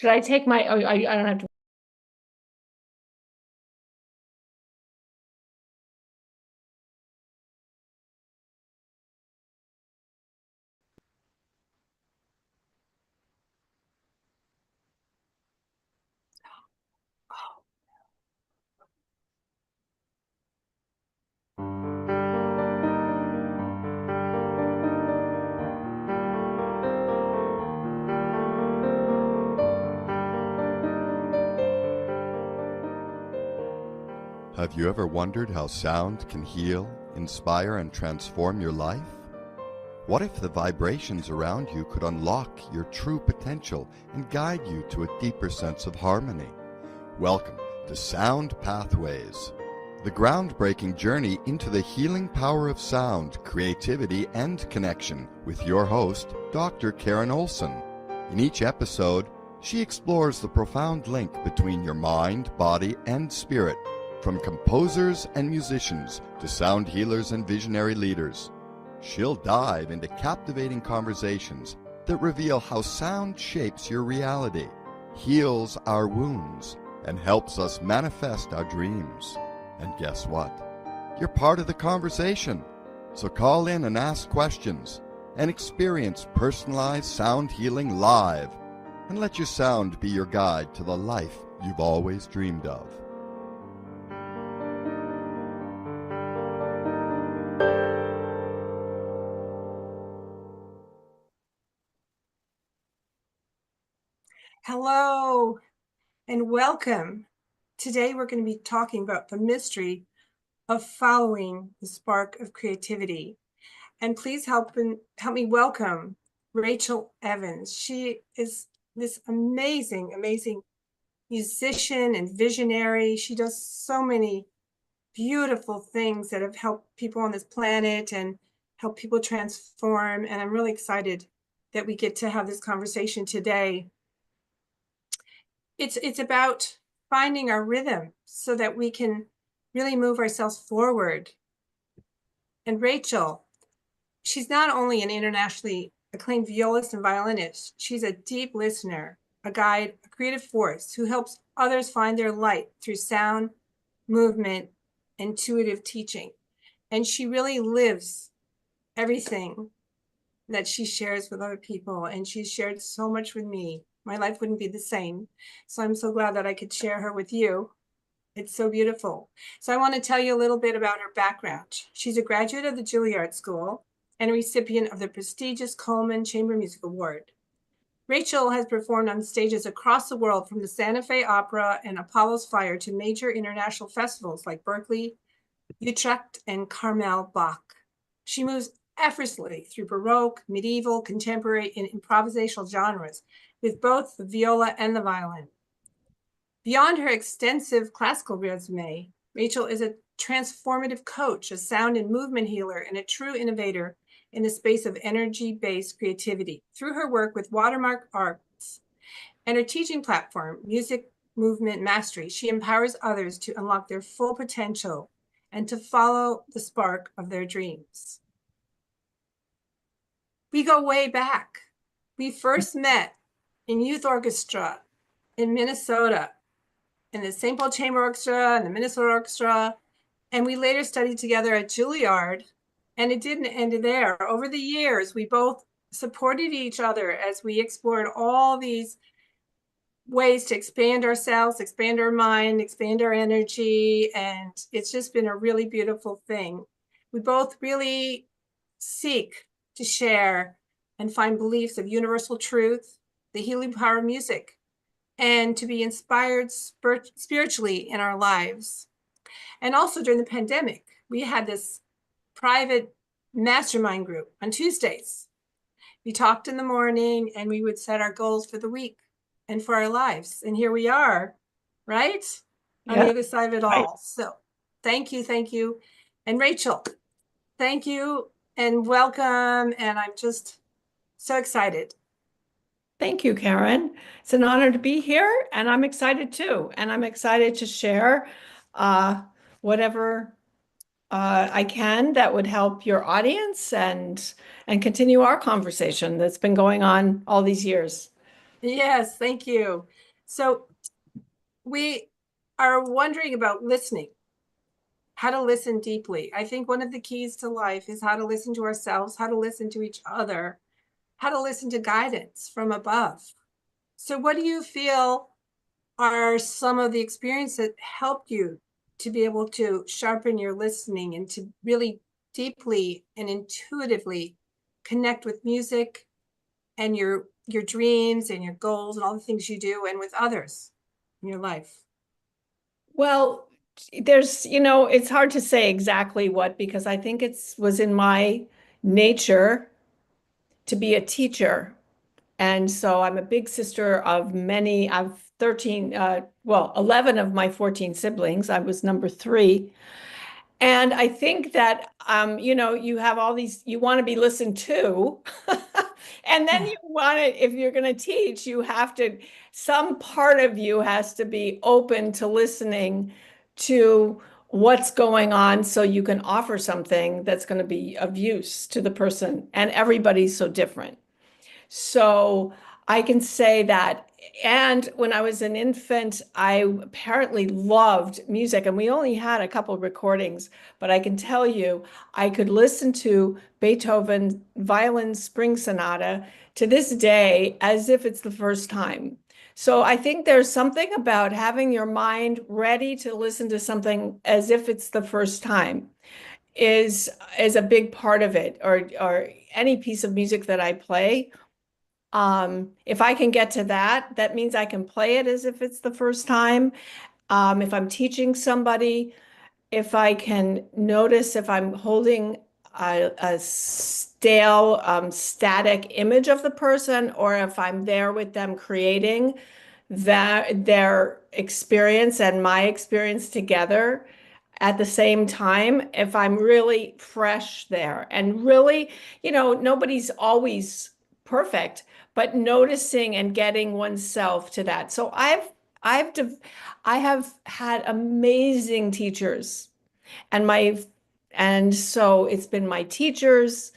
Should I take my, oh, I don't have to. Have you ever wondered how sound can heal, inspire, and transform your life? What if the vibrations around you could unlock your true potential and guide you to a deeper sense of harmony? Welcome to Sound Pathways, the groundbreaking journey into the healing power of sound, creativity, and connection with your host, Dr. Karen Olson. In each episode, she explores the profound link between your mind, body, and spirit, from composers and musicians to sound healers and visionary leaders. She'll dive into captivating conversations that reveal how sound shapes your reality, heals our wounds, and helps us manifest our dreams. And guess what? You're part of the conversation. So call in and ask questions and experience personalized sound healing live. And let your sound be your guide to the life you've always dreamed of. Hello and welcome. Today we're going to be talking about the mystery of following the spark of creativity. And please help me welcome Rachel Evans. She is this amazing musician and visionary. She does so many beautiful things that have helped people on this planet and help people transform. And I'm really excited that we get to have this conversation today. It's about finding our rhythm so that we can really move ourselves forward. And Rachel, she's not only an internationally acclaimed violist and violinist, she's a deep listener, a guide, a creative force who helps others find their light through sound, movement, intuitive teaching. And she really lives everything that she shares with other people. And she's shared so much with me. My life wouldn't be the same. So I'm so glad that I could share her with you. It's so beautiful. So I want to tell you a little bit about her background. She's a graduate of the Juilliard School and a recipient of the prestigious Coleman Chamber Music Award. Rachel has performed on stages across the world, from the Santa Fe Opera and Apollo's Fire to major international festivals like Berkeley, Utrecht, and Carmel Bach. She moves effortlessly through Baroque, medieval, contemporary, and improvisational genres with both the viola and the violin. Beyond her extensive classical resume, Rachel is a transformative coach, a sound and movement healer, and a true innovator in the space of energy-based creativity. Through her work with Watermark Arts and her teaching platform, Music Movement Mastery, she empowers others to unlock their full potential and to follow the spark of their dreams. We go way back. We first met in youth orchestra in Minnesota, in the St. Paul Chamber Orchestra and the Minnesota Orchestra. And we later studied together at Juilliard, and it didn't end there. Over the years, we both supported each other as we explored all these ways to expand ourselves, expand our mind, expand our energy. And it's just been a really beautiful thing. We both really seek to share and find beliefs of universal truth, the healing power of music, and to be inspired spiritually in our lives. And also during the pandemic, we had this private mastermind group on Tuesdays. We talked in the morning and we would set our goals for the week and for our lives. And here we are, right? On the other side of it all. Right. So thank you. And Rachel, thank you and welcome. And I'm just so excited. Thank you, Karen. It's an honor to be here, and I'm excited too. And I'm excited to share whatever I can that would help your audience and continue our conversation that's been going on all these years. Yes, thank you. So we are wondering about listening, how to listen deeply. I think one of the keys to life is how to listen to ourselves, how to listen to each other, how to listen to guidance from above. So what do you feel are some of the experiences that helped you to be able to sharpen your listening and to really deeply and intuitively connect with music and your dreams and your goals and all the things you do and with others in your life? Well, it's hard to say exactly what, because I think was in my nature to be a teacher. And so I'm a big sister of many. I've 13, 11 of my 14 siblings. I was number three. And I think that, you have all these, you want to be listened to. And then you want to, if you're going to teach, some part of you has to be open to listening to what's going on so you can offer something that's going to be of use to the person. And everybody's so different. So I can say that. And when I was an infant, I apparently loved music, and we only had a couple recordings, but I can tell you, I could listen to Beethoven Violin Spring Sonata to this day as if it's the first time. So I think there's something about having your mind ready to listen to something as if it's the first time is a big part of it, or any piece of music that I play. If I can get to that, that means I can play it as if it's the first time. If I'm teaching somebody, if I can notice if I'm holding a stale, static image of the person, or if I'm there with them creating their experience and my experience together at the same time, if I'm really fresh there and really, nobody's always perfect, but noticing and getting oneself to that. So I've I have had amazing teachers, and so it's been my teachers,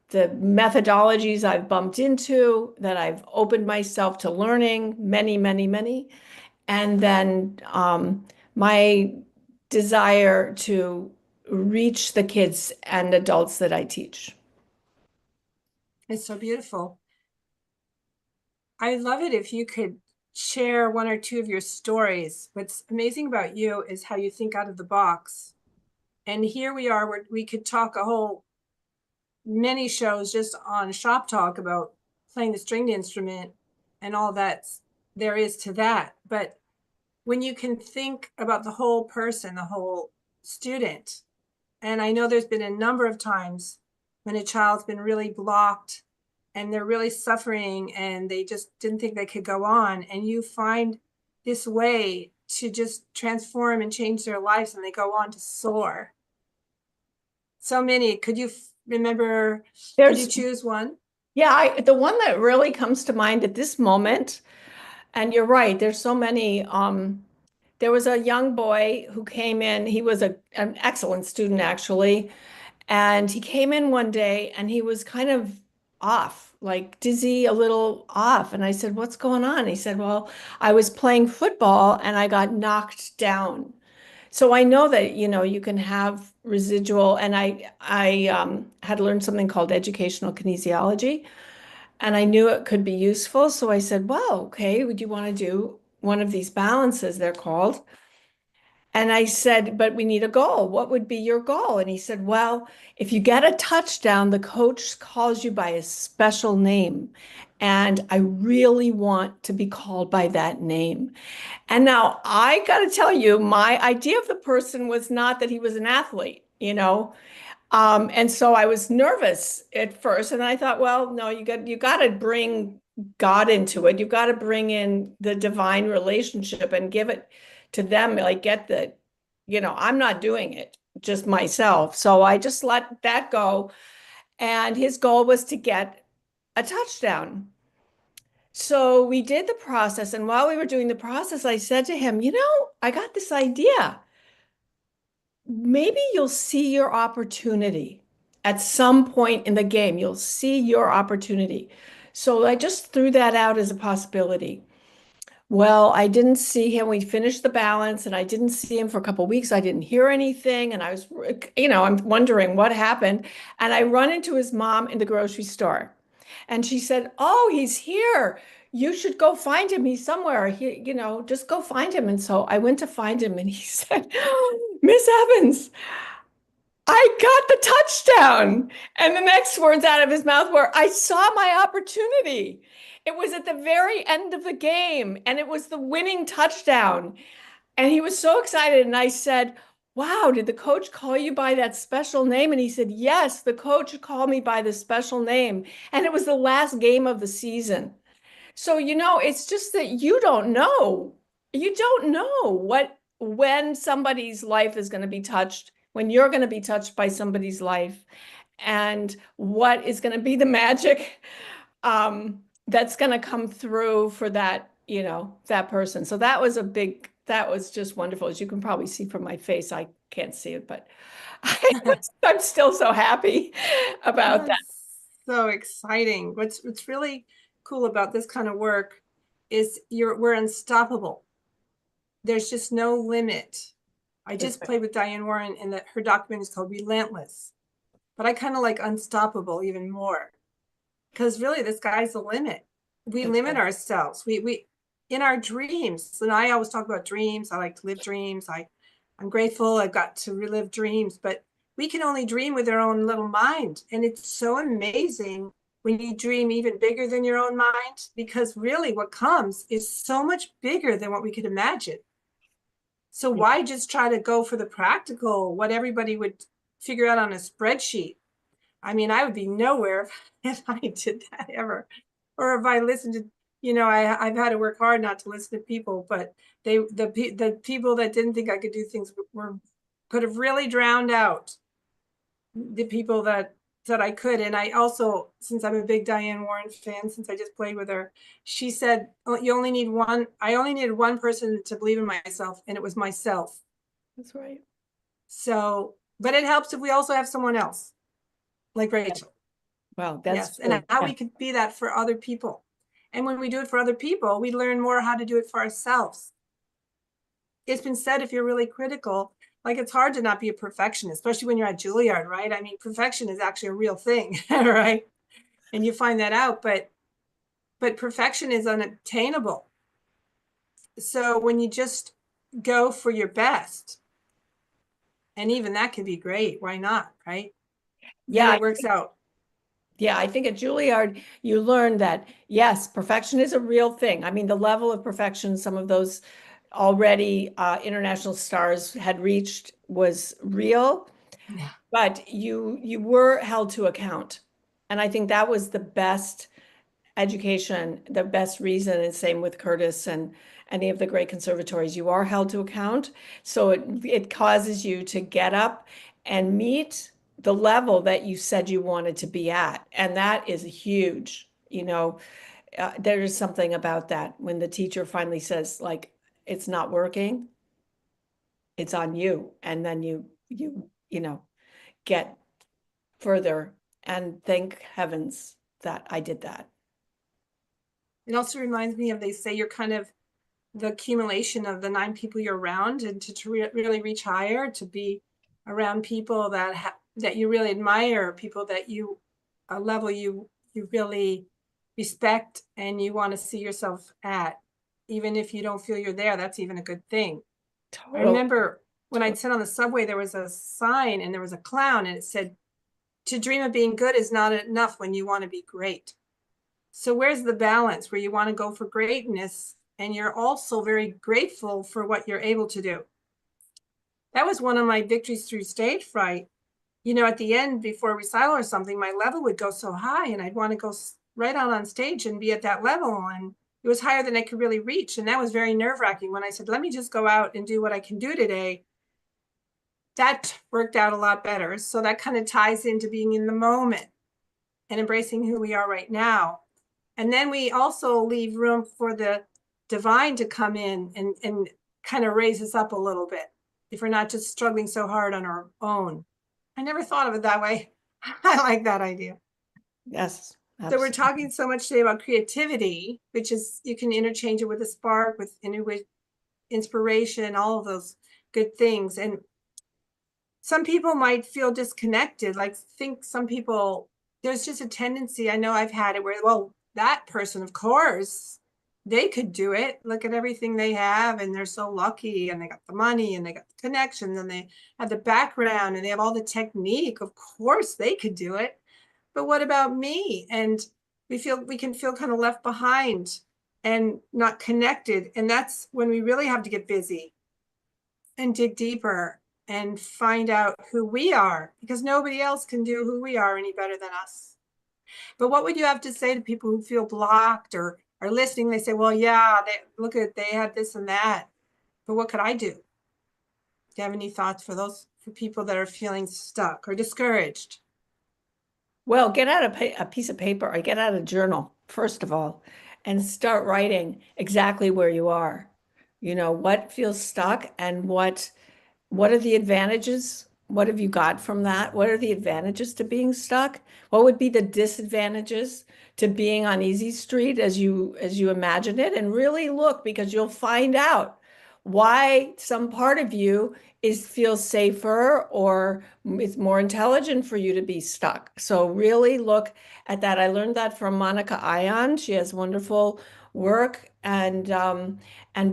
the methodologies I've bumped into that I've opened myself to learning, many, many, many, and then my desire to reach the kids and adults that I teach. It's so beautiful. I'd love it if you could share one or two of your stories. What's amazing about you is how you think out of the box. And here we are, where we could talk a whole many shows just on Shop Talk about playing the stringed instrument and all that there is to that. But when you can think about the whole person, the whole student, and I know there's been a number of times when a child's been really blocked and they're really suffering and they just didn't think they could go on, and you find this way to just transform and change their lives, and they go on to soar. So many. Could you remember? Could you There's, choose one? yeah, the one that really comes to mind at this moment, and you're right, there's so many. There was a young boy who came in. He was an excellent student, actually. And he came in one day and he was kind of off, like dizzy, a little off. And I said, "What's going on?" He said, "Well, I was playing football and I got knocked down." So I know that, you can have residual, and I had learned something called educational kinesiology, and I knew it could be useful. So I said, "Well, okay, would you want to do one of these balances, they're called?" And I said, "But we need a goal. What would be your goal?" And he said, "Well, if you get a touchdown, the coach calls you by a special name. And I really want to be called by that name." And now I got to tell you, my idea of the person was not that he was an athlete. And so I was nervous at first. And I thought, well, no, you got to bring God into it. You've got to bring in the divine relationship and give it to them. Like, I'm not doing it just myself. So I just let that go. And his goal was to get a touchdown. So we did the process. And while we were doing the process, I said to him, I got this idea. Maybe you'll see your opportunity at some point in the game. You'll see your opportunity. So I just threw that out as a possibility. Well, I didn't see him. We finished the balance and I didn't see him for a couple of weeks. I didn't hear anything. And I was, I'm wondering what happened. And I run into his mom in the grocery store. And she said, "Oh, he's here. You should go find him. He's somewhere. Just go find him." And so I went to find him and he said, "Miss Evans, I got the touchdown." And the next words out of his mouth were, "I saw my opportunity." It was at the very end of the game and it was the winning touchdown. And he was so excited. And I said, "Wow, did the coach call you by that special name?" And he said, "Yes, the coach called me by the special name." And it was the last game of the season. So, it's just that you don't know. You don't know when somebody's life is going to be touched, when you're going to be touched by somebody's life, and what is going to be the magic that's going to come through for that person. So that was just wonderful. As you can probably see from my face, I can't see it, but I'm still so happy about that. That's so exciting. What's really cool about this kind of work is we're unstoppable. There's just no limit. I just played with Diane Warren and her document is called Relentless. But I kind of like Unstoppable even more. Because really the sky's the limit. We limit ourselves. We in our dreams. And I always talk about dreams. I like to live dreams. I'm grateful I've got to relive dreams, but we can only dream with our own little mind. And it's so amazing when you dream even bigger than your own mind, because really what comes is so much bigger than what we could imagine. So why just try to go for the practical, what everybody would figure out on a spreadsheet? I mean, I would be nowhere if I did that ever. Or if I listened to, I've had to work hard not to listen to people, but the people that didn't think I could do things could have really drowned out the people that said I could. And I also, since I'm a big Diane Warren fan, since I just played with her, she said, "Oh, I only needed one person to believe in myself, and it was myself." That's right. So, but it helps if we also have someone else, like Rachel. Well, that's and how we could be that for other people. And when we do it for other people, we learn more how to do it for ourselves. It's been said, if you're really critical, like it's hard to not be a perfectionist, especially when you're at Juilliard, right? I mean, perfection is actually a real thing, right? And you find that out, but perfection is unattainable. So when you just go for your best, and even that can be great, why not, right? Yeah, it works out. Yeah, I think at Juilliard, you learn that, yes, perfection is a real thing. I mean, the level of perfection some of those already international stars had reached was real, Yeah. but you were held to account. And I think that was the best education, the best reason, and same with Curtis and any of the great conservatories. You are held to account. So it causes you to get up and meet the level that you said you wanted to be at. And that is huge. There is something about that when the teacher finally says, like, it's not working, it's on you. And then you get further and thank heavens that I did that. It also reminds me of, they say you're kind of the accumulation of the 9 people you're around, and to really reach higher, to be around people that you really admire, people that a level you really respect and you want to see yourself at, even if you don't feel you're there. That's even a good thing. Totally. I remember when I'd sit on the subway, there was a sign and there was a clown, and it said, "To dream of being good is not enough when you want to be great." So where's the balance where you want to go for greatness and you're also very grateful for what you're able to do? That was one of my victories through stage fright. At the end, before a recital or something, my level would go so high and I'd want to go right out on stage and be at that level. And it was higher than I could really reach. And that was very nerve-wracking. When I said, let me just go out and do what I can do today, that worked out a lot better. So that kind of ties into being in the moment and embracing who we are right now. And then we also leave room for the divine to come in and kind of raise us up a little bit, if we're not just struggling so hard on our own. I never thought of it that way. I like that idea. Yes, So we're Absolutely. talking so much today about creativity, which is, you can interchange it with a spark, with inspiration, all of those good things. And some people might feel disconnected, like think some people, there's just a tendency, I know I've had it where, well, that person, of course, they could do it. Look at everything they have, and they're so lucky, and they got the money, and they got the connections, and they have the background, and they have all the technique. Of course, they could do it. But what about me? And we can feel kind of left behind and not connected. And that's when we really have to get busy and dig deeper and find out who we are, because nobody else can do who we are any better than us. But what would you have to say to people who feel blocked or are listening? They say, well, yeah, they had this and that, but what could I do? Do you have any thoughts for for people that are feeling stuck or discouraged? Well, get out a piece of paper or get out a journal, first of all, and start writing exactly where you are. You know, what feels stuck and what are the advantages? What have you got from that? What are the advantages to being stuck? What would be the disadvantages to being on easy street as you imagine it? And really look, because you'll find out why some part of you feels safer or it's more intelligent for you to be stuck. So really look at that. I learned that from Monica Ion. She has wonderful work, and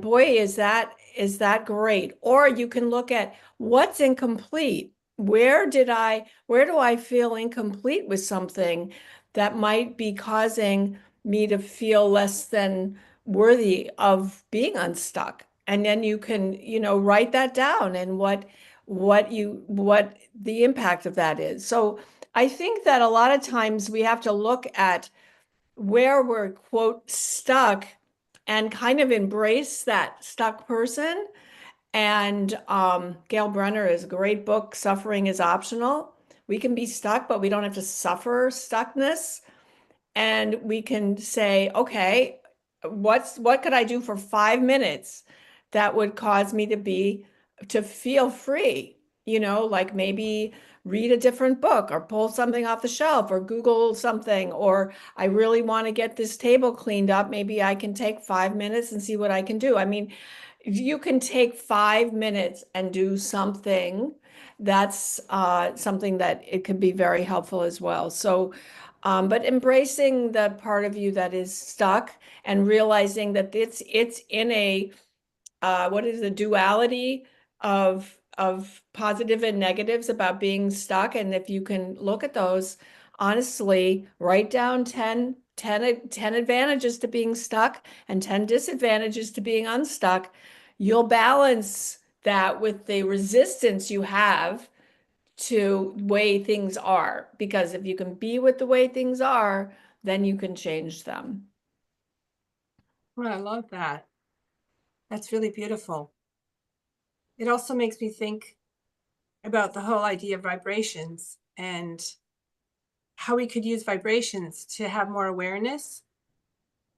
boy, is that great. Or you can look at what's incomplete. Where do I feel incomplete with something that might be causing me to feel less than worthy of being unstuck? And then you can, write that down and what the impact of that is. So I think that a lot of times we have to look at where we're, quote, stuck and kind of embrace that stuck person. And Gail Brenner is a great book, Suffering is Optional. We can be stuck, but we don't have to suffer stuckness. And we can say, okay, what could I do for 5 minutes that would cause me to feel free? Like maybe read a different book or pull something off the shelf or Google something, or I really want to get this table cleaned up. Maybe I can take 5 minutes and see what I can do. I mean, if you can take 5 minutes and do something, that's something that it can be very helpful as well. So, but embracing the part of you that is stuck and realizing that it's in a what is the duality of positive and negatives about being stuck. And if you can look at those, honestly, write down 10 advantages to being stuck and 10 disadvantages to being unstuck, you'll balance that with the resistance you have to the way things are. Because if you can be with the way things are, then you can change them. Well, I love that. That's really beautiful. It also makes me think about the whole idea of vibrations and how we could use vibrations to have more awareness.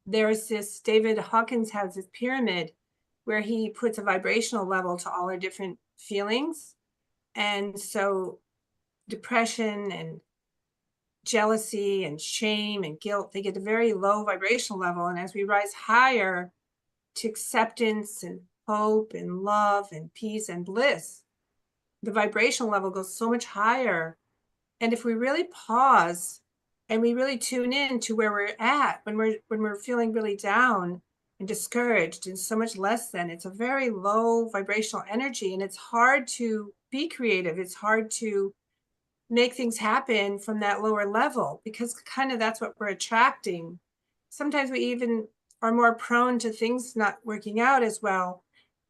There's this, David Hawkins has this pyramid where he puts a vibrational level to all our different feelings. And so depression and jealousy and shame and guilt, they get a very low vibrational level. And as we rise higher to acceptance and hope and love and peace and bliss, the vibrational level goes so much higher. And if we really pause and we really tune in to where we're at when we're feeling really down and discouraged and so much less than, it's a very low vibrational energy, and it's hard to be creative. It's hard to make things happen from that lower level, because kind of that's what we're attracting. Sometimes we even are more prone to things not working out as well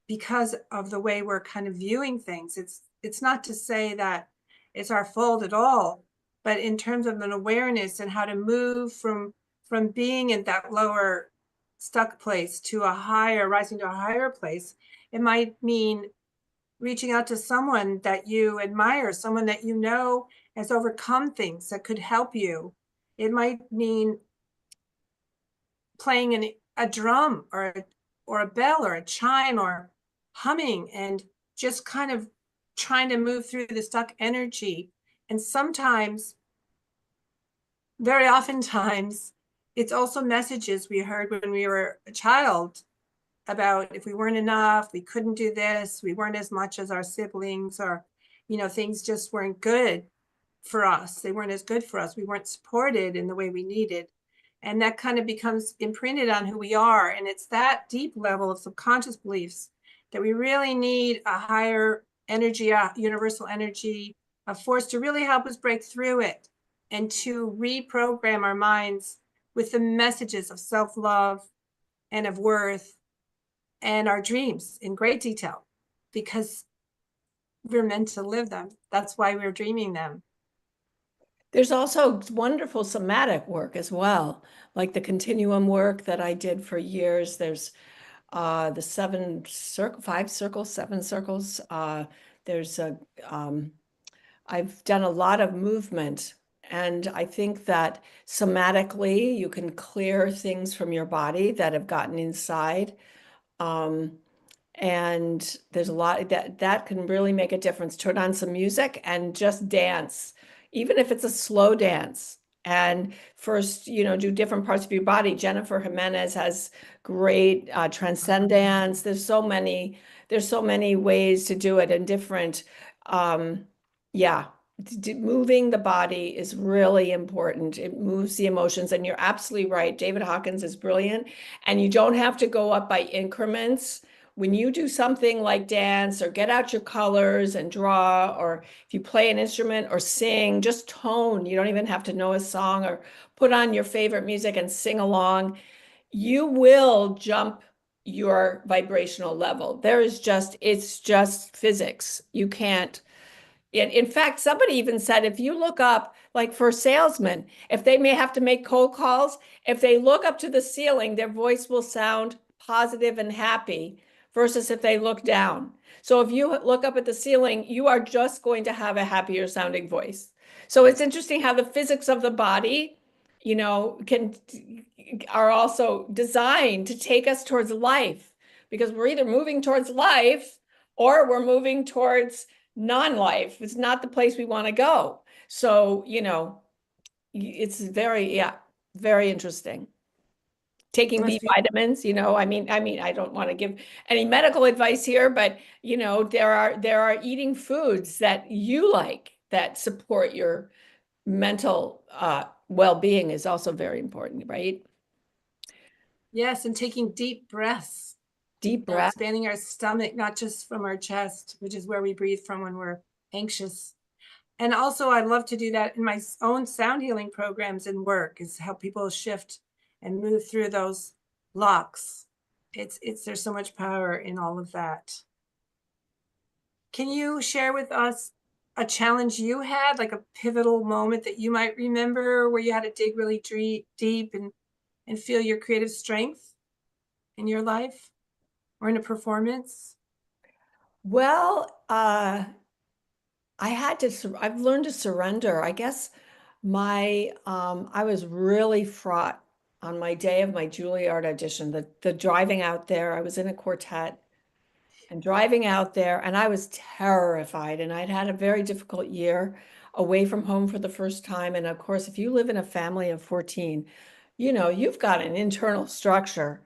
because of the way we're kind of viewing things. It's not to say that it's our fault at all, but in terms of an awareness and how to move from being in that lower stuck place to a higher, rising to a higher place, it might mean reaching out to someone that you admire, someone that you know has overcome things that could help you. It might mean playing a drum or a bell or a chime or humming and just kind of trying to move through the stuck energy. And sometimes very oftentimes it's also messages we heard when we were a child about if we weren't enough, we couldn't do this, we weren't as much as our siblings, or, things just weren't good for us. They weren't as good for us. We weren't supported in the way we needed. And that kind of becomes imprinted on who we are. And it's that deep level of subconscious beliefs that we really need a higher energy, a universal energy, a force to really help us break through it and to reprogram our minds with the messages of self-love and of worth and our dreams in great detail, because we're meant to live them. That's why we're dreaming them. There's also wonderful somatic work as well, like the continuum work that I did for years. There's the 5 circles, 7 circles. There's I've done a lot of movement, and I think that somatically you can clear things from your body that have gotten inside. And there's a lot that can really make a difference. Turn on some music and just dance, even if it's a slow dance. And first, do different parts of your body. Jennifer Jimenez has great transcendence. There's so many ways to do it, and different. Yeah, moving the body is really important. It moves the emotions, and you're absolutely right. David Hawkins is brilliant, and you don't have to go up by increments. When you do something like dance or get out your colors and draw, or if you play an instrument or sing, just tone. You don't even have to know a song, or put on your favorite music and sing along. You will jump your vibrational level. It's just physics. You can't. In fact, somebody even said, if you look up, like for salesmen, if they may have to make cold calls, if they look up to the ceiling, their voice will sound positive and happy, versus if they look down. So if you look up at the ceiling, you are just going to have a happier sounding voice. So it's interesting how the physics of the body, are also designed to take us towards life, because we're either moving towards life or we're moving towards non-life. It's not the place we want to go. So, it's very interesting. Taking B vitamins, I don't want to give any medical advice here, but there are eating foods that you like that support your mental well-being is also very important, right? Yes, and taking deep breaths. Deep breath. Expanding our stomach, not just from our chest, which is where we breathe from when we're anxious. And also, I love to do that in my own sound healing programs and work, is help people shift and move through those blocks. There's so much power in all of that. Can you share with us a challenge you had, like a pivotal moment that you might remember, where you had to dig really deep and feel your creative strength in your life or in a performance? Well, I've learned to surrender. I guess I was really fraught on my day of my Juilliard audition, the driving out there. I was in a quartet and driving out there, and I was terrified, and I'd had a very difficult year away from home for the first time. And of course, if you live in a family of 14, you've got an internal structure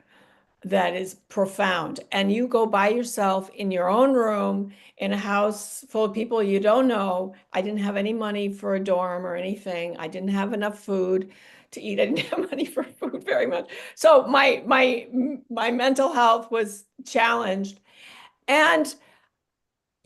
that is profound. And you go by yourself in your own room in a house full of people you don't know. I didn't have any money for a dorm or anything. I didn't have enough food to eat. I didn't have money for food very much. So my mental health was challenged. And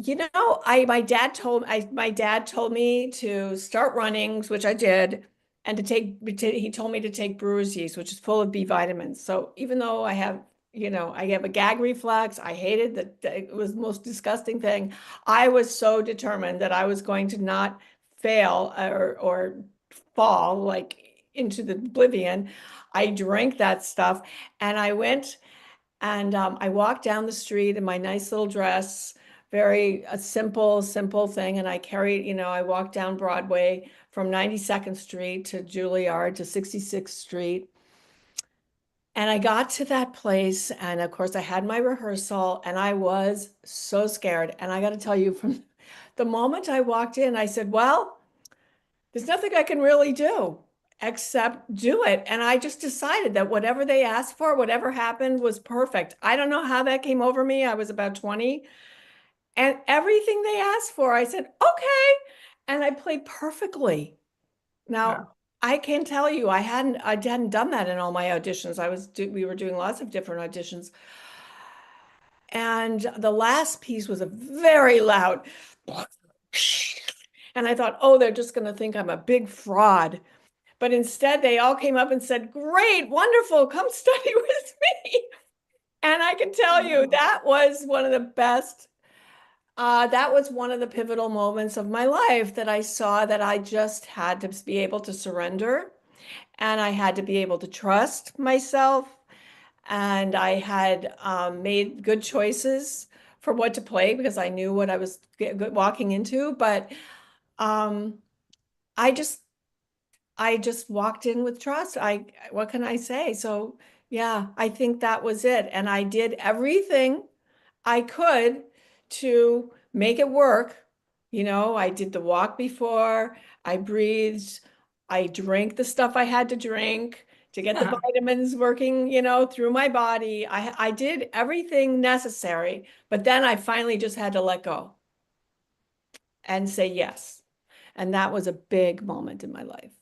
my dad told me to start running, which I did, and he told me to take brewer's yeast, which is full of B vitamins. So even though I have a gag reflex, I hated that. It was the most disgusting thing. I was so determined that I was going to not fail or fall like into the oblivion. I drank that stuff, and I went and I walked down the street in my nice little dress, very a simple thing. And I walked down Broadway from 92nd Street to Juilliard to 66th Street. And I got to that place, and of course I had my rehearsal, and I was so scared. And I got to tell you, from the moment I walked in, I said, well, there's nothing I can really do. except do it. And I just decided that whatever they asked for, whatever happened was perfect. I don't know how that came over me. I was about 20, and everything they asked for, I said, okay. And I played perfectly. Now, Wow. I can tell you, I hadn't done that in all my auditions. We were doing lots of different auditions. And the last piece was a very loud, and I thought, oh, they're just going to think I'm a big fraud. But instead, they all came up and said, great, wonderful, come study with me. And I can tell you Wow. that was one of the best, that was one of the pivotal moments of my life that I saw that I just had to be able to surrender, and I had to be able to trust myself, and I had made good choices for what to play because I knew what I was walking into. But um, I just I just walked in with trust. What can I say? So yeah, I think that was it. And I did everything I could to make it work. I did the walk before, I breathed, I drank the stuff I had to drink to get the vitamins working, through my body. I did everything necessary, but then I finally just had to let go and say yes. And that was a big moment in my life.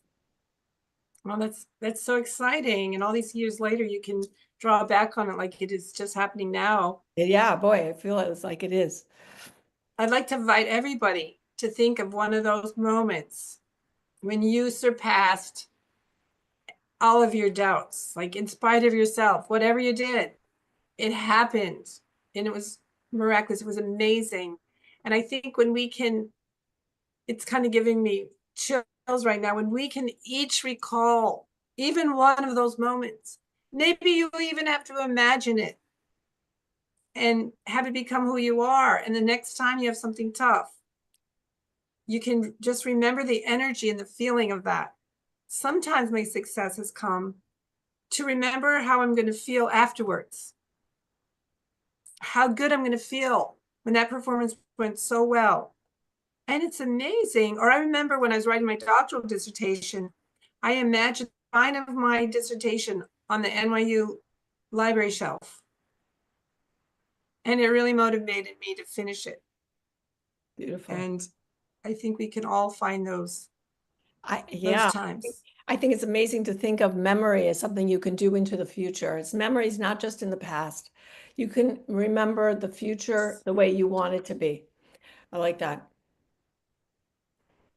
Well, that's so exciting. And all these years later, you can draw back on it like it is just happening now. Yeah, boy, I feel it's like it is. I'd like to invite everybody to think of one of those moments when you surpassed all of your doubts, like in spite of yourself, whatever you did, it happened and it was miraculous. It was amazing. And I think when we can, it's kind of giving me chills right now, when we can each recall even one of those moments, maybe you even have to imagine it and have it become who you are. And the next time you have something tough, you can just remember the energy and the feeling of that. Sometimes my success has come to remember how I'm going to feel afterwards, how good I'm going to feel when that performance went so well. And it's amazing. Or I remember when I was writing my doctoral dissertation, I imagined the line of my dissertation on the NYU library shelf. And it really motivated me to finish it. Beautiful. And I think we can all find those Yeah, times. I think it's amazing to think of memory as something you can do into the future. Memory is not just in the past. You can remember the future the way you want it to be. I like that.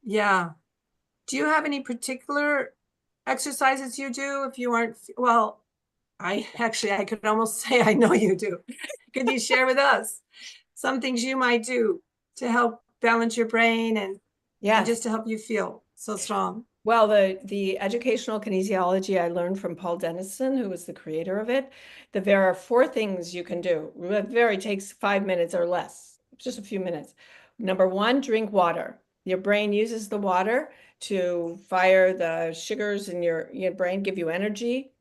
Yeah. Do you have any particular exercises you do if you aren't, well, I could almost say I know you do. Could you share with us some things you might do to help balance your brain and Yes. just to help you feel so strong? Well, the educational kinesiology I learned from Paul Dennison, who was the creator of it, that there are 4 things you can do. It very takes 5 minutes or less, just a few minutes. Number one, drink water. Your brain uses the water to fire the sugars in your brain, give you energy.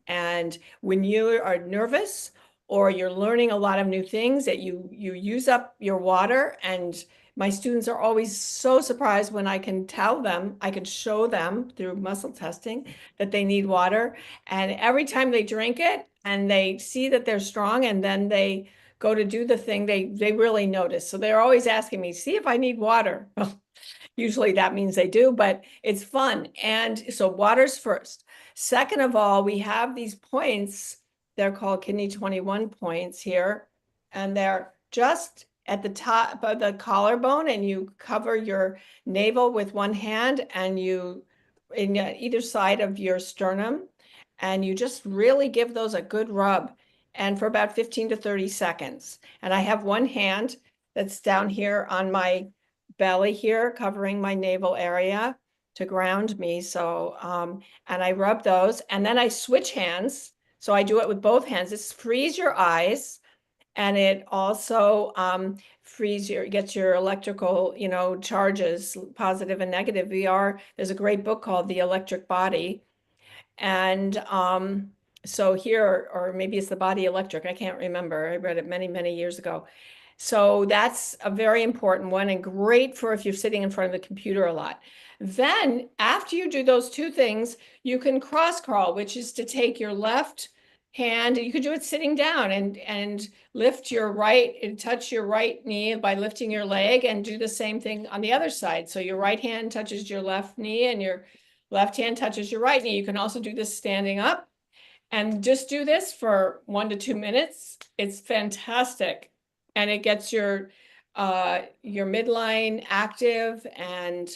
And when you are nervous or you're learning a lot of new things, that you use up your water. And my students are always so surprised when I can tell them, I can show them through muscle testing that they need water. And every time they drink it and they see that they're strong and then they go to do the thing, they really notice. So they're always asking me, see if I need water. Usually that means they do, but it's fun. And so water's first. Second of all, we have these points. They're called kidney 21 points here, and they're just at the top of the collarbone, and you cover your navel with one hand and you in either side of your sternum, and you just really give those a good rub, and for about 15 to 30 seconds. And I have one hand that's down here on my belly here, covering my navel area to ground me. So, and I rub those, and then I switch hands. So I do it with both hands. This frees your eyes, and it also gets your electrical, charges, positive and negative. There's a great book called The Electric Body. And so here, or maybe it's The Body Electric, I can't remember. I read it many, many years ago. So that's a very important one and great for if you're sitting in front of the computer a lot. Then after you do those two things, you can cross crawl, which is to take your left hand, you could do it sitting down and lift your right and touch your right knee by lifting your leg and do the same thing on the other side. So your right hand touches your left knee and your left hand touches your right knee. You can also do this standing up and just do this for 1 to 2 minutes. It's fantastic. And it gets your midline active and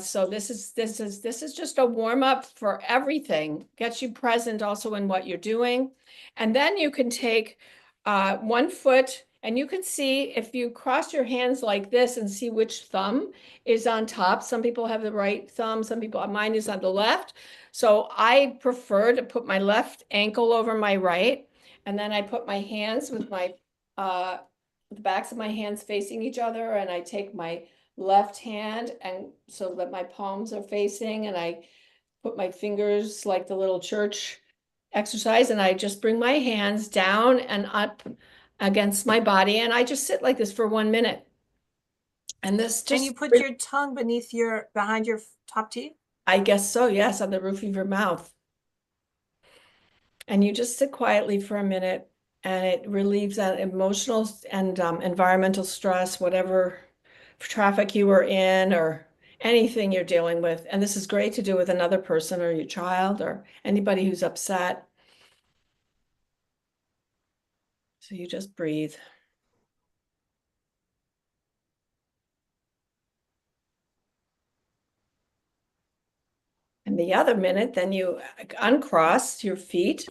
so this is just a warm up for everything. Gets you present also in what you're doing. And then you can take 1 foot and you can see if you cross your hands like this and see which thumb is on top. Some people have the right thumb, some people, mine is on the left. So I prefer to put my left ankle over my right. And then I put my hands with my the backs of my hands facing each other and I take my left hand and so that my palms are facing and I put my fingers like the little church exercise and I just bring my hands down and up against my body and I just sit like this for 1 minute. And this And just, you put your tongue behind your top teeth? I guess so, yes, on the roof of your mouth. And you just sit quietly for a minute and it relieves that emotional and environmental stress, whatever traffic you were in or anything you're dealing with. And this is great to do with another person or your child or anybody who's upset. So you just breathe. And the other minute, then you uncross your feet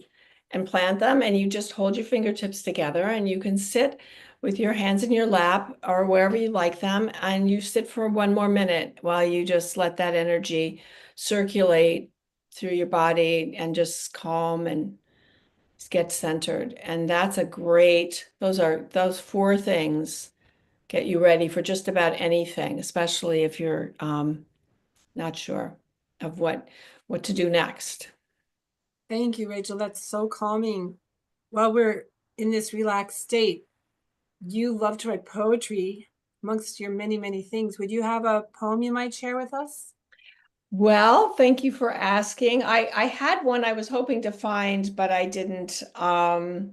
and plant them and you just hold your fingertips together and you can sit with your hands in your lap or wherever you like them and you sit for 1 more minute while you just let that energy circulate through your body and just calm and get centered. And that's a great, those 4 things get you ready for just about anything, especially if you're not sure of what to do next. Thank you, Rachel. That's so calming. While we're in this relaxed state, you love to write poetry amongst your many, many things. Would you have a poem you might share with us? Well, thank you for asking. I had one I was hoping to find, but I didn't. I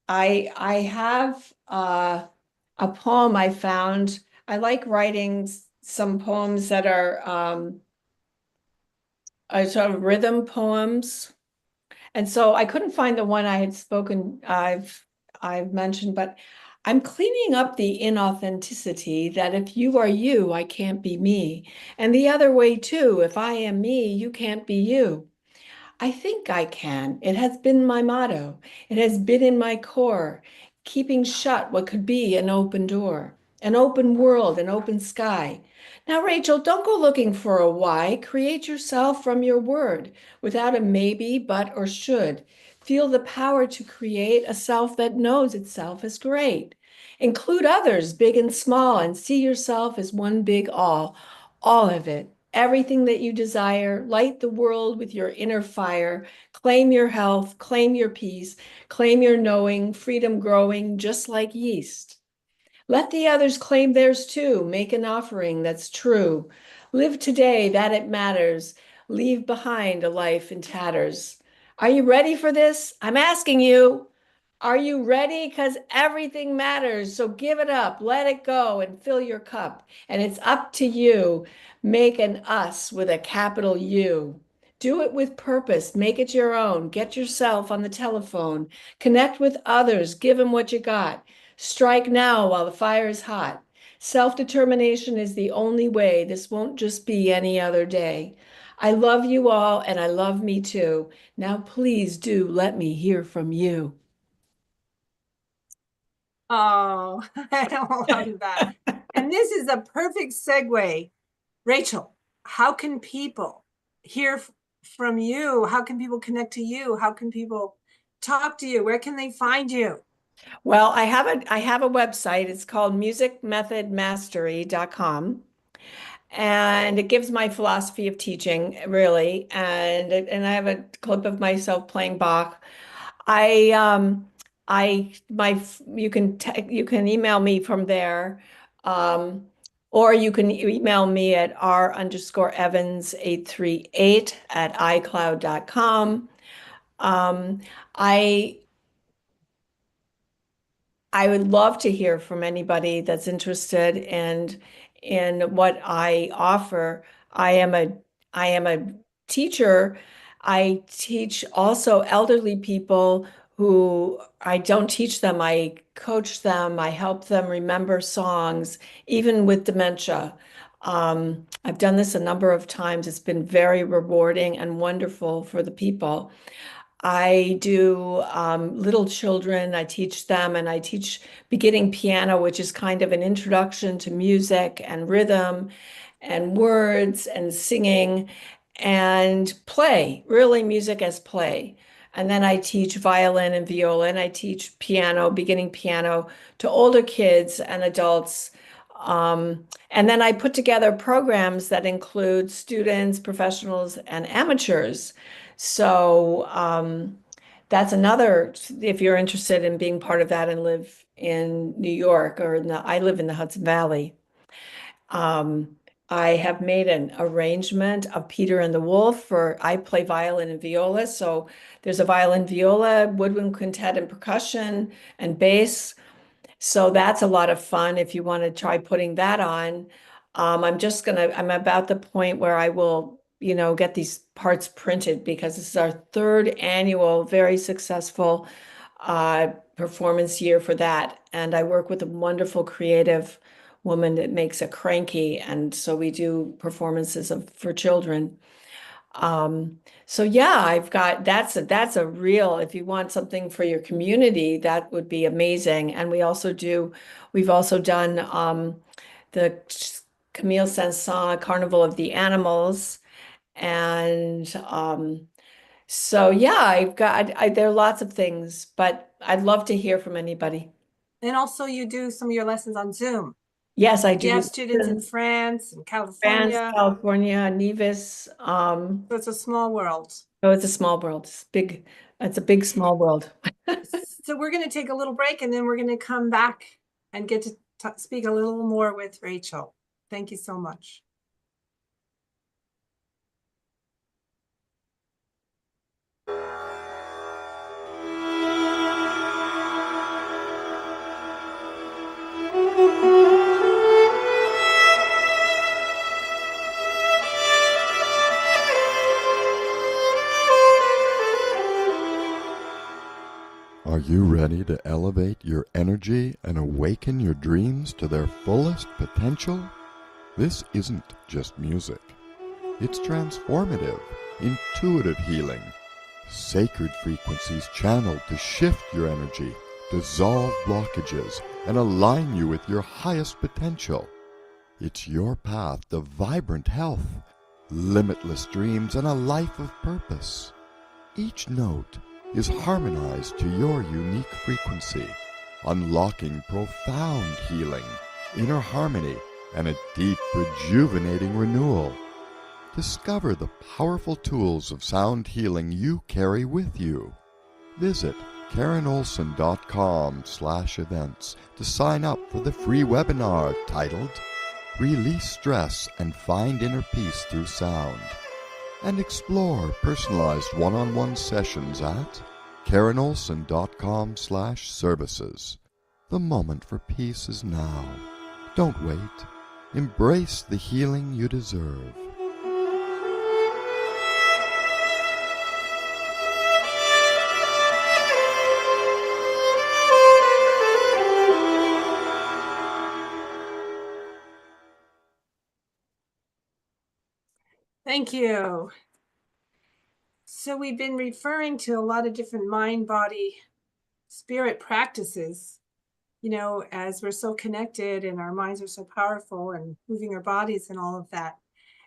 have a poem I found. I like writing some poems that are sort of rhythm poems. And so I couldn't find the one I had spoken, I've mentioned, but I'm cleaning up the inauthenticity that if you are you, I can't be me. And the other way too, if I am me, you can't be you. I think I can. It has been my motto. It has been in my core, keeping shut what could be an open door, an open world, an open sky. Now, Rachel, don't go looking for a why. Create yourself from your word without a maybe, but, or should. Feel the power to create a self that knows itself is great. Include others, big and small, and see yourself as one big all of it. Everything that you desire, light the world with your inner fire, claim your health, claim your peace, claim your knowing, freedom growing just like yeast. Let the others claim theirs too, make an offering that's true. Live today that it matters, leave behind a life in tatters. Are you ready for this? I'm asking you. Are you ready? Because everything matters. So give it up, let it go, and fill your cup. And it's up to you. Make an us with a capital U. Do it with purpose. Make it your own. Get yourself on the telephone. Connect with others. Give them what you got. Strike now while the fire is hot. Self-determination is the only way. This won't just be any other day. I love you all, and I love me too. Now, please do let me hear from you. Oh, I love that. And this is a perfect segue. Rachel, how can people hear from you? How can people connect to you? How can people talk to you? Where can they find you? Well, I have a website. It's called musicmethodmastery.com. And it gives my philosophy of teaching, really. And I have a clip of myself playing Bach. I you can email me from there. Um, or you can email me at r_evans838@icloud.com. Um, I I would love to hear from anybody that's interested in what I offer. I am a I am a teacher. I teach also elderly people who I don't teach them. I coach them. I help them remember songs, even with dementia. I've done this a number of times. It's been very rewarding and wonderful for the people. I do little children, I teach them, and I teach beginning piano, which is kind of an introduction to music and rhythm and words and singing and play, really music as play. And then I teach violin and viola, and I teach piano, beginning piano to older kids and adults. And then I put together programs that include students, professionals, and amateurs. So that's another, if you're interested in being part of that and live in New York I live in the Hudson Valley. Um, I have made an arrangement of Peter and the Wolf I play violin and viola. So there's a violin, viola, woodwind quintet and percussion and bass. So that's a lot of fun if you want to try putting that on. I'm about the point where I will, get these parts printed because this is our third annual, very successful performance year for that. And I work with a wonderful creative woman that makes a cranky. And so we do performances for children. So yeah, that's a real, if you want something for your community, that would be amazing. And we've also done the Camille Saint-Saëns Carnival of the Animals. And so yeah, there are lots of things, but I'd love to hear from anybody. And also you do some of your lessons on Zoom. Yes, I Do you do. have students in France and France, California? California, Nevis. So it's a small world. Oh, it's a small world. It's big. It's a big, small world. So we're going to take a little break and then we're going to come back and get to speak a little more with Rachel. Thank you so much. Are you ready to elevate your energy and awaken your dreams to their fullest potential? This isn't just music. It's transformative, intuitive healing. Sacred frequencies channeled to shift your energy, dissolve blockages, and align you with your highest potential. It's your path to vibrant health, limitless dreams, and a life of purpose. Each note is harmonized to your unique frequency, unlocking profound healing, inner harmony, and a deep, rejuvenating renewal. Discover the powerful tools of sound healing you carry with you. Visit KarenOlson.com/events to sign up for the free webinar titled Release Stress and Find Inner Peace Through Sound, and explore personalized one-on-one sessions at KarenOlson.com/services. The moment for peace is now. Don't wait. Embrace the healing you deserve. Thank you. So we've been referring to a lot of different mind, body, spirit practices, as we're so connected and our minds are so powerful and moving our bodies and all of that.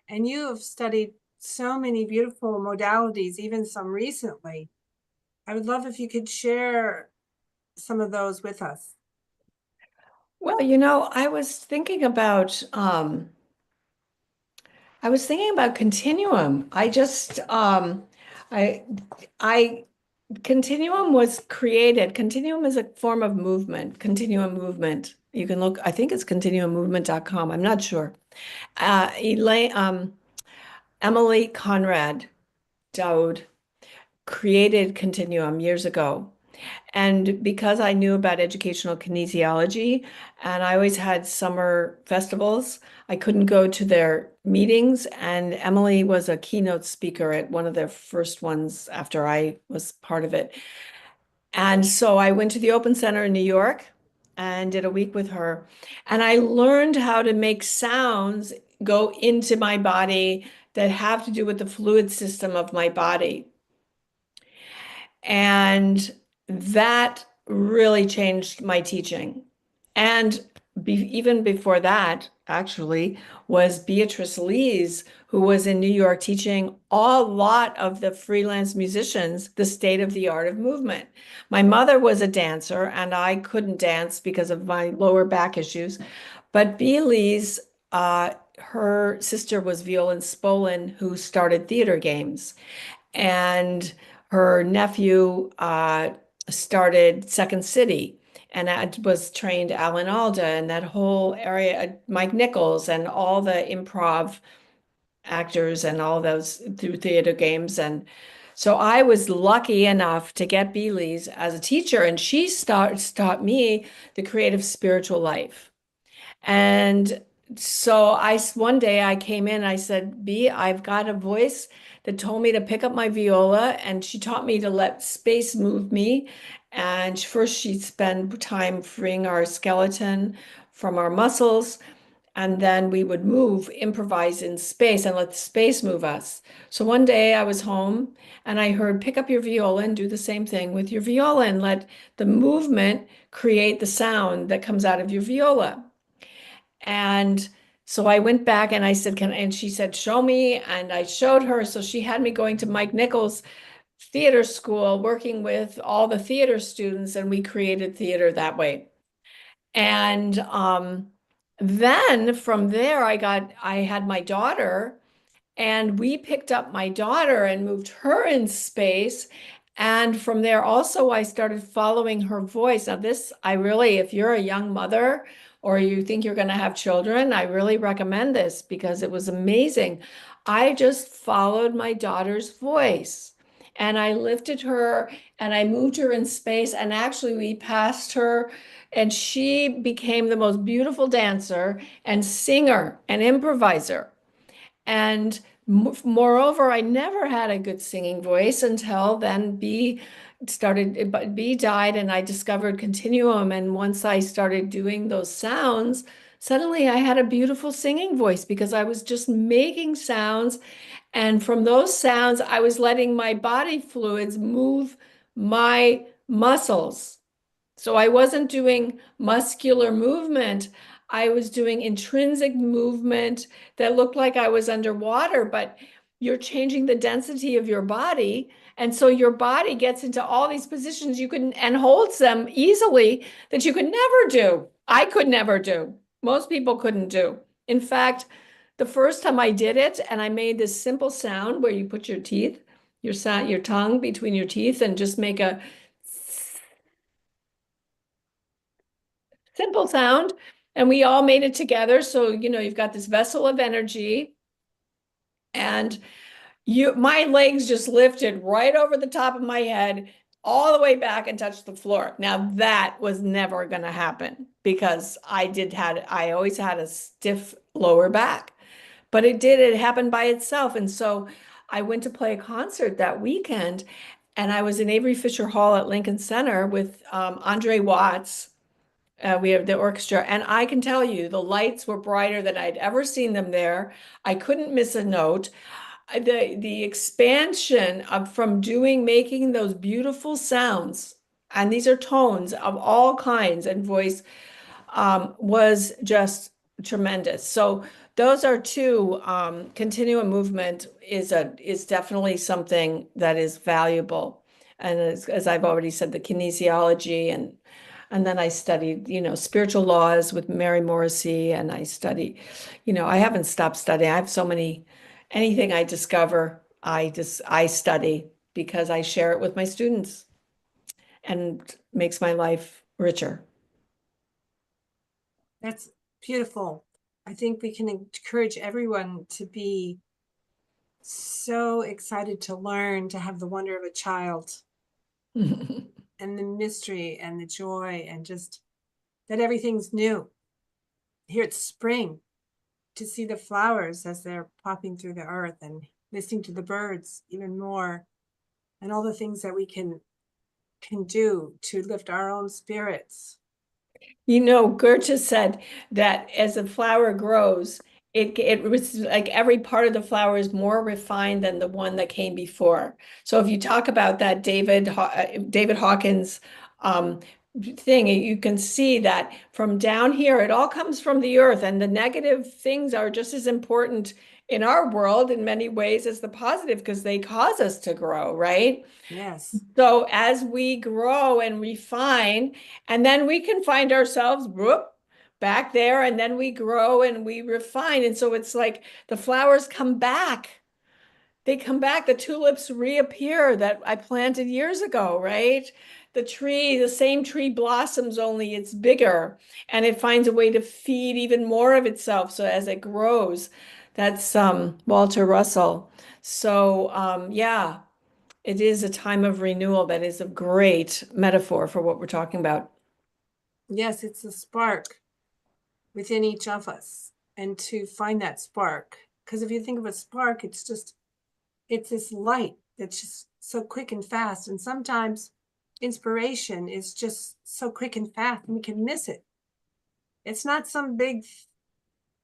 And you have studied so many beautiful modalities, even some recently. I would love if you could share some of those with us. Well, I was thinking about continuum. I just I Continuum was created. Continuum is a form of movement, continuum movement. You can look, I think it's continuummovement.com. I'm not sure. Emily Conrad Dowd created Continuum years ago. And because I knew about educational kinesiology and I always had summer festivals, I couldn't go to their meetings. And Emily was a keynote speaker at one of their first ones after I was part of it. And so I went to the Open Center in New York and did a week with her. And I learned how to make sounds go into my body that have to do with the fluid system of my body. And that really changed my teaching. And even before that, actually, was Beatrice Lees, who was in New York teaching a lot of the freelance musicians the state of the art of movement. My mother was a dancer, and I couldn't dance because of my lower back issues. But Bea Lees, her sister was Viola Spolin, who started theater games. And her nephew started Second City, and that was trained Alan Alda and that whole area, Mike Nichols, and all the improv actors and all those through theater games. And so I was lucky enough to get Bea Lees as a teacher, and she taught me the creative spiritual life. And so one day I came in, I said, Bea, I've got a voice that told me to pick up my viola, and she taught me to let space move me. And first she'd spend time freeing our skeleton from our muscles, and then we would move, improvise in space and let the space move us. So one day I was home and I heard, pick up your viola and do the same thing with your viola and let the movement create the sound that comes out of your viola. And so I went back and I said, and she said, show me. And I showed her. So she had me going to Mike Nichols theater school, working with all the theater students, and we created theater that way. And then from there, I had my daughter, and we picked up my daughter and moved her in space. And from there also, I started following her voice. Now this, if you're a young mother or you think you're going to have children, I really recommend this because it was amazing. I just followed my daughter's voice and I lifted her and I moved her in space. And actually we passed her and she became the most beautiful dancer and singer and improviser. And moreover, I never had a good singing voice until then Bea died and I discovered Continuum. And once I started doing those sounds, suddenly I had a beautiful singing voice because I was just making sounds. And from those sounds, I was letting my body fluids move my muscles. So I wasn't doing muscular movement. I was doing intrinsic movement that looked like I was underwater, but you're changing the density of your body. And so your body gets into all these positions and holds them easily that you could never do. I could never do. Most people couldn't do. In fact, the first time I did it and I made this simple sound where you put your tongue between your teeth and just make a simple sound, and we all made it together. So, you've got this vessel of energy and my legs just lifted right over the top of my head, all the way back and touched the floor. Now that was never going to happen because I always had a stiff lower back, but it happened by itself. And so I went to play a concert that weekend and I was in Avery Fisher Hall at Lincoln Center with Andre Watts. We have the orchestra, and I can tell you the lights were brighter than I'd ever seen them there. I couldn't miss a note. The expansion from making those beautiful sounds, and these are tones of all kinds and voice, was just tremendous. So those are two. Continuum movement is definitely something that is valuable, and as I've already said, the kinesiology and then I studied, spiritual laws with Mary Morrissey, and I study, I haven't stopped studying. I have so many, anything I discover, I study. because I share it with my students and makes my life richer. That's beautiful. I think we can encourage everyone to be so excited to learn, to have the wonder of a child and the mystery and the joy and just that everything's new. Here it's spring, to see the flowers as they're popping through the earth and listening to the birds even more, and all the things that we can do to lift our own spirits. You know, Goethe said that as a flower grows, it was like every part of the flower is more refined than the one that came before. So if you talk about that David Hawkins um, thing, you can see that from down here, it all comes from the earth, and the negative things are just as important in our world in many ways as the positive because they cause us to grow, right? Yes. So as we grow and refine, and then we can find ourselves whoop, back there, and then we grow and we refine. And so it's like the flowers come back. They come back, the tulips reappear that I planted years ago, right? The tree, the same tree blossoms, only it's bigger and it finds a way to feed even more of itself. So as it grows, that's Walter Russell. So yeah. It is a time of renewal. That is a great metaphor for what we're talking about. Yes, it's a spark within each of us, and to find that spark. Because if you think of a spark, it's this light that's just so quick and fast. And sometimes inspiration is just so quick and fast and we can miss it. It's not some big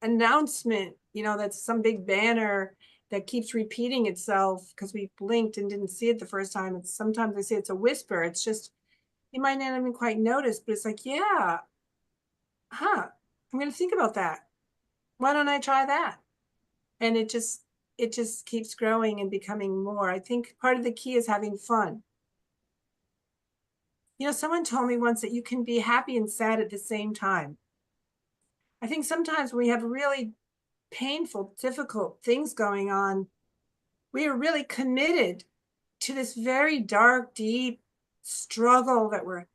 announcement, that's some big banner that keeps repeating itself because we blinked and didn't see it the first time. It's sometimes they say it's a whisper. It's just, you might not even quite notice, but it's like, yeah, I'm going to think about that. Why don't I try that? And it just keeps growing and becoming more. I think part of the key is having fun. Someone told me once that you can be happy and sad at the same time. I think sometimes when we have really painful, difficult things going on, we are really committed to this very dark, deep struggle that we're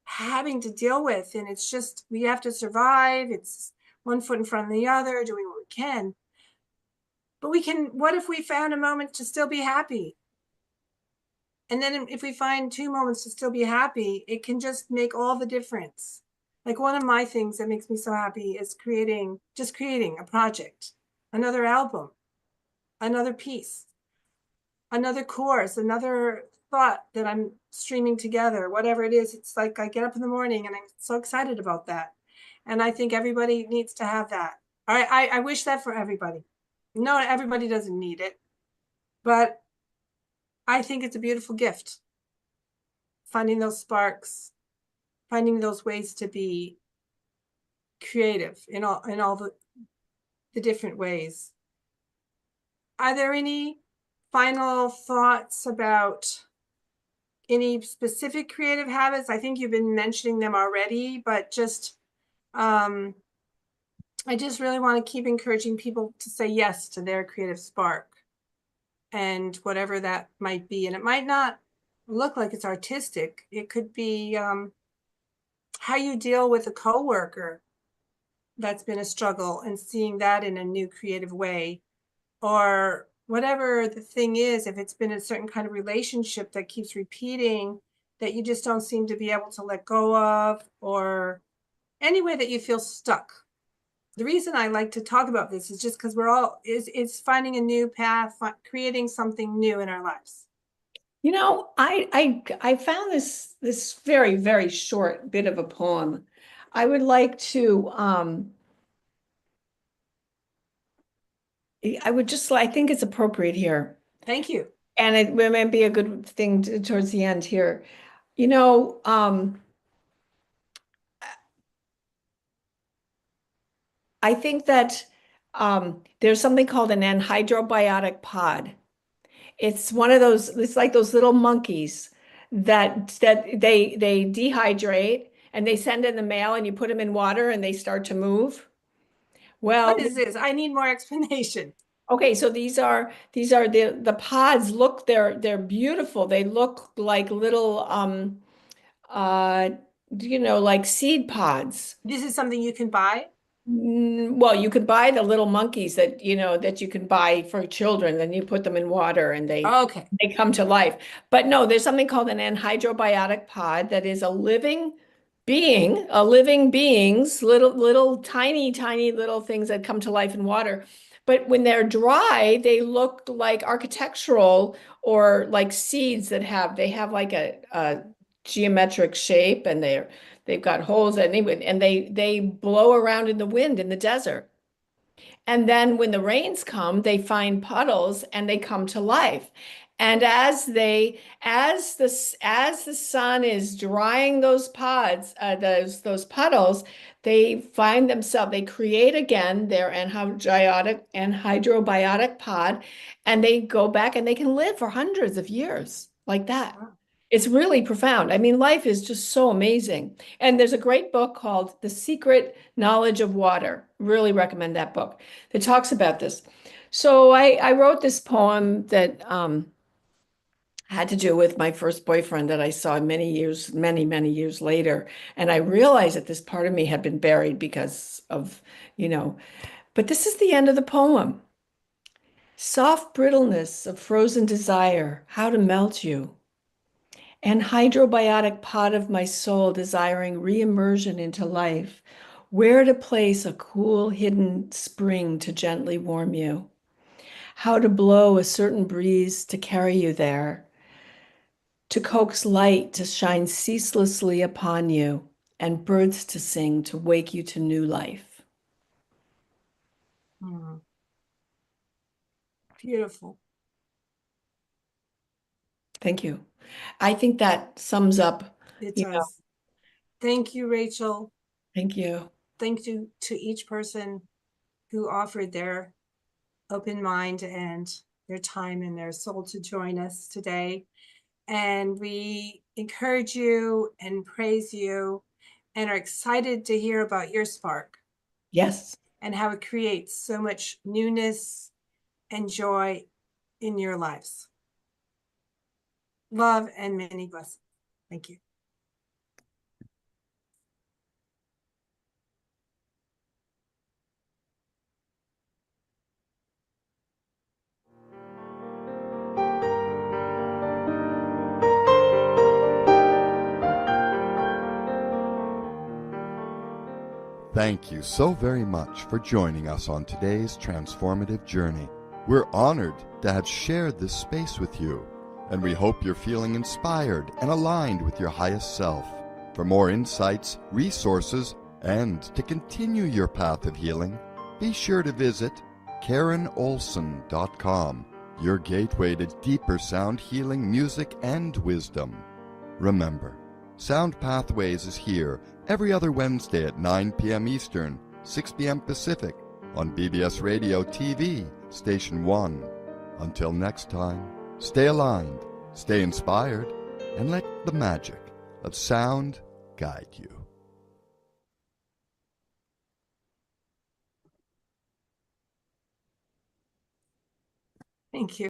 having to deal with. And it's just, we have to survive. It's one foot in front of the other, doing what we can. But what if we found a moment to still be happy? And then if we find 2 moments to still be happy, it can just make all the difference. Like one of my things that makes me so happy is creating a project, another album, another piece, another course, another thought that I'm streaming together, whatever it is. It's like I get up in the morning and I'm so excited about that. And I think everybody needs to have that. I wish that for everybody. No, everybody doesn't need it, but I think it's a beautiful gift. Finding those sparks, finding those ways to be creative in all the different ways. Are there any final thoughts about any specific creative habits? I think you've been mentioning them already, but just I just really want to keep encouraging people to say yes to their creative spark and whatever that might be. And it might not look like it's artistic. It could be how you deal with a coworker that's been a struggle and seeing that in a new creative way, or whatever the thing is. If it's been a certain kind of relationship that keeps repeating that you just don't seem to be able to let go of, or any way that you feel stuck. The reason I like to talk about this is just because it's finding a new path, creating something new in our lives. I found this very, very short bit of a poem. I would like to I think it's appropriate here. Thank you. And it might be a good thing towards the end here. You know, I think that there's something called an anhydrobiotic pod. It's one of those, it's like those little monkeys that they dehydrate and they send in the mail and you put them in water and they start to move. Well, What is this? I need more explanation. Okay, so these are the pods. Look, they're beautiful. They look like little uh like seed pods. This is something you can buy? Well, you could buy the little monkeys that you can buy for children, and you put them in water and Okay. they come to life. But no, there's something called an anhydrobiotic pod that is a living beings, little tiny little things that come to life in water. But when they're dry, they look like architectural or like seeds they have like a geometric shape, and they've got holes anyway, and they blow around in the wind in the desert. And then when the rains come, they find puddles and they come to life. And as the sun is drying those pods, those puddles, they create again their anhydrobiotic pod, and they go back and they can live for hundreds of years like that. Wow. It's really profound. I mean, life is just so amazing. And there's a great book called The Secret Knowledge of Water. Really recommend that book that talks about this. So I wrote this poem that had to do with my first boyfriend that I saw many years later. And I realized that this part of me had been buried because of, you know, but this is the end of the poem. Soft brittleness of frozen desire, how to melt you. And hydrobiotic pot of my soul desiring re-immersion into life, where to place a cool hidden spring to gently warm you, how to blow a certain breeze to carry you there, to coax light to shine ceaselessly upon you, and birds to sing to wake you to new life. Hmm. Beautiful. Thank you. I think that sums up, It you know, does. Thank you, Rachel. thank you. Thank you to each person who offered their open mind and their time and their soul to join us today. And we encourage you and praise you and are excited to hear about your spark Yes. and how it creates so much newness and joy in your lives. Love and many blessings. Thank you. Thank you so very much for joining us on today's transformative journey. We're honored to have shared this space with you, and we hope you're feeling inspired and aligned with your highest self. For more insights, resources, and to continue your path of healing, be sure to visit KarenOlson.com, your gateway to deeper sound healing, music, and wisdom. Remember, Sound Pathways is here every other Wednesday at 9 p.m. Eastern, 6 p.m. Pacific on BBS Radio TV, Station 1. Until next time, stay aligned, stay inspired, and let the magic of sound guide you. Thank you.